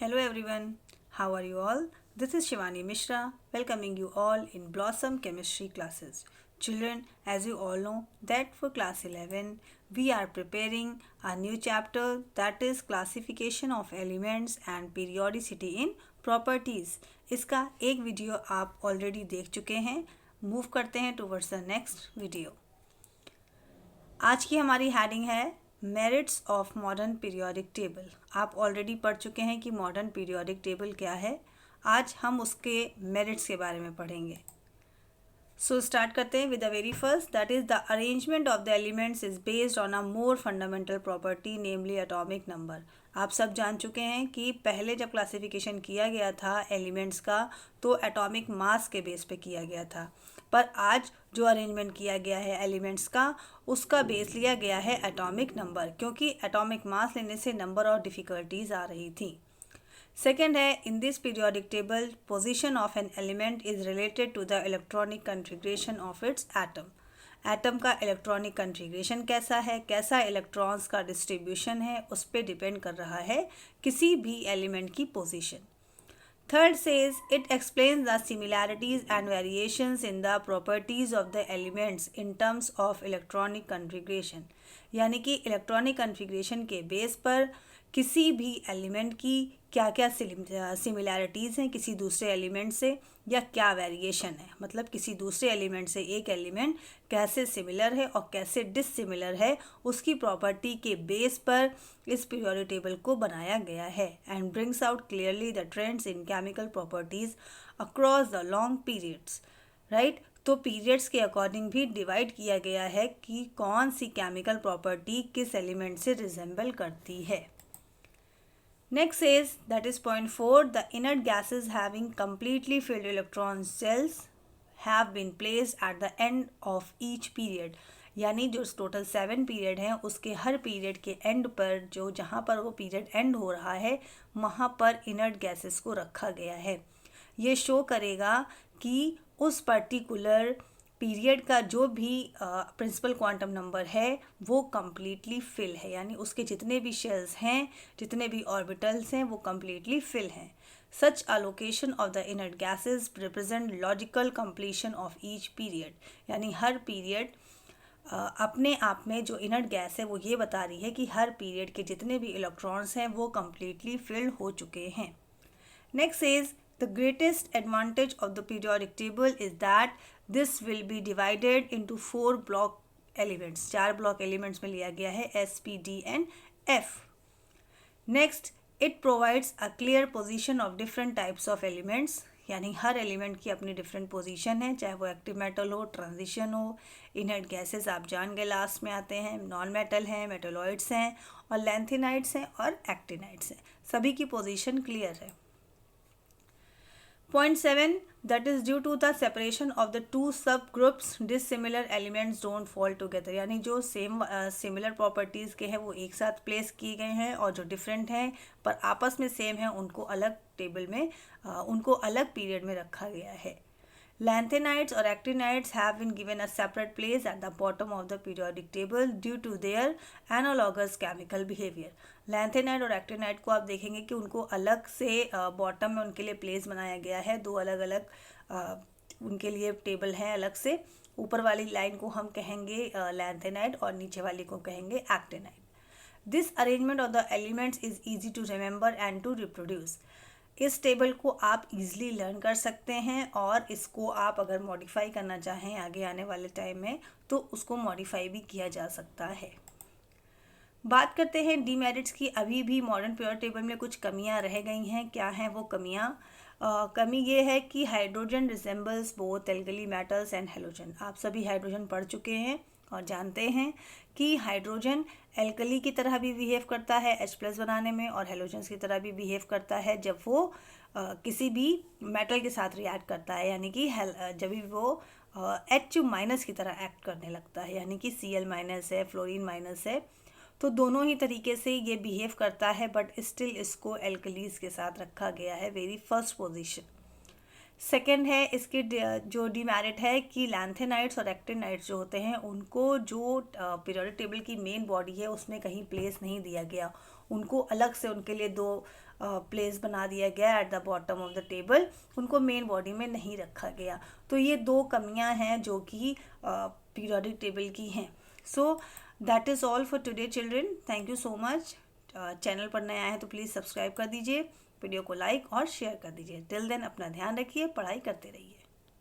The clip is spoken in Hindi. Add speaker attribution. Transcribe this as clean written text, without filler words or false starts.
Speaker 1: Hello everyone, how are you all? This is Shivani Mishra welcoming you all in Blossom Chemistry classes. Children, as you all know that for class 11 we are preparing a new chapter that is classification of elements and periodicity in properties. इसका एक वीडियो आप ऑलरेडी देख चुके हैं. मूव करते हैं टुवर्ड्स द नेक्स्ट वीडियो. आज की हमारी हेडिंग है merits of modern periodic table. आप ऑलरेडी पढ़ चुके हैं कि मॉडर्न पीरियोडिक टेबल क्या है. आज हम उसके मेरिट्स के बारे में पढ़ेंगे. सो स्टार्ट करते हैं with the very first, that is the arrangement of the elements is based on a more fundamental property namely atomic number. आप सब जान चुके हैं कि पहले जब क्लासिफिकेशन किया गया था एलिमेंट्स का तो एटॉमिक मास के बेस पे किया गया था, पर आज जो अरेंजमेंट किया गया है एलिमेंट्स का उसका बेस लिया गया है एटॉमिक नंबर, क्योंकि एटॉमिक मास लेने से नंबर और डिफ़िकल्टीज आ रही थी. सेकेंड है, in this periodic table position of an element is related to the electronic configuration of its atom. Atom का इलेक्ट्रॉनिक कन्फिग्रेशन कैसा है, कैसा इलेक्ट्रॉन्स का डिस्ट्रीब्यूशन है, उस पर डिपेंड कर रहा है किसी भी एलिमेंट की position. Third says it explains the similarities and variations in the properties of the elements in terms of electronic configuration. यानी कि इलेक्ट्रॉनिक कन्फिग्रेशन के बेस पर किसी भी एलिमेंट की क्या क्या सिमिलैरिटीज़ हैं किसी दूसरे एलिमेंट से या क्या वेरिएशन है, मतलब किसी दूसरे एलिमेंट से एक एलिमेंट कैसे सिमिलर है और कैसे डिससिमिलर है, उसकी प्रॉपर्टी के बेस पर इस पीरियोडिक टेबल को बनाया गया है. And brings out clearly the trends in chemical properties across the long periods. Right, तो पीरियड्स के अकॉर्डिंग भी डिवाइड किया गया है कि कौन सी केमिकल प्रॉपर्टी किस एलिमेंट से रिजेंबल करती है. Next is, that is point 4, the inert gases having completely filled electron cells have been placed at the end of each period. यानी जो टोटल 7 पीरियड हैं उसके हर पीरियड के एंड पर जो जहाँ पर वो पीरियड एंड हो रहा है वहाँ पर इनर्ट गैसेस को रखा गया है. ये शो करेगा कि उस पर्टिकुलर पीरियड का जो भी प्रिंसिपल क्वांटम नंबर है वो कम्प्लीटली फिल है, यानी उसके जितने भी शेल्स हैं जितने भी ऑर्बिटल्स हैं वो कम्प्लीटली फिल हैं. Such allocation of the inert gases represent logical completion of each period. यानी हर पीरियड अपने आप में जो इनर्ट गैस है वो ये बता रही है कि हर पीरियड के जितने भी इलेक्ट्रॉन्स हैं वो कम्प्लीटली फिल्ड हो चुके हैं. Next is the greatest advantage of the periodic table is that this will be divided into 4 block elements. 4 block elements में लिया गया है S, P, D and F. Next, it provides a clear position of different types of elements. यानी हर एलिमेंट की अपनी डिफरेंट पोजीशन है, चाहे वो एक्टिव मेटल हो, ट्रांजिशन हो. इनर्ट गैसेस आप जान गए लास्ट में आते हैं, नॉन मेटल हैं, मेटलॉइड्स हैं और लैंथेनाइड्स हैं और एक्टिनाइड्स हैं. सभी की पोजीशन क्लियर है. Point 7, that is due to the separation of the two subgroups, dissimilar elements don't fall together. यानी जो सेम सिमिलर प्रॉपर्टीज़ के हैं वो एक साथ प्लेस किए गए हैं और जो डिफरेंट हैं पर आपस में सेम हैं उनको अलग टेबल में उनको अलग पीरियड में रखा गया है. Lanthanides or actinides have been given a separate place at the bottom of the periodic table due to their analogous chemical behavior. Lanthanide और actinide को आप देखेंगे कि उनको अलग से बॉटम में उनके लिए प्लेस बनाया गया है. दो अलग अलग उनके लिए टेबल हैं अलग से. ऊपर वाली लाइन को हम कहेंगे लैंथेनाइड और नीचे वाली को कहेंगे actinide. This arrangement of the elements is easy to remember and to reproduce. इस टेबल को आप इजीली लर्न कर सकते हैं और इसको आप अगर मॉडिफाई करना चाहें आगे आने वाले टाइम में तो उसको मॉडिफाई भी किया जा सकता है. बात करते हैं डीमेरिट्स की. अभी भी मॉडर्न पीरियोडिक टेबल में कुछ कमियां रह गई हैं. क्या हैं वो कमियां? कमी ये है कि hydrogen resembles both alkali metals and halogen. आप सभी हाइड्रोजन पढ़ चुके हैं और जानते हैं कि हाइड्रोजन एल्कली की तरह भी बिहेव करता है H+ बनाने में और हेलोजन्स की तरह भी बिहेव करता है जब वो किसी भी मेटल के साथ रिएक्ट करता है, यानी कि जब भी वो H- की तरह एक्ट करने लगता है, यानी कि Cl- है, फ्लोरीन माइनस है, तो दोनों ही तरीके से ये बिहेव करता है बट स्टिल इसको एल्कलीज के साथ रखा गया है वेरी फर्स्ट पोजीशन. सेकेंड है इसकी जो डीमेरिट है कि लैंथेनाइड्स और एक्टिनाइड्स जो होते हैं उनको जो पीरियोडिक टेबल की मेन बॉडी है उसमें कहीं प्लेस नहीं दिया गया. उनको अलग से उनके लिए 2 प्लेस बना दिया गया at the bottom of the table, उनको मेन बॉडी में नहीं रखा गया। तो ये 2 कमियां हैं जो कि पीरियोडिक टेबल की हैं। So that is all for today children, thank you so much. Channel पर नया है तो प्लीज़ सब्सक्राइब कर दीजिए, वीडियो को लाइक और शेयर कर दीजिए। टिल देन अपना ध्यान रखिए, पढ़ाई करते रहिए।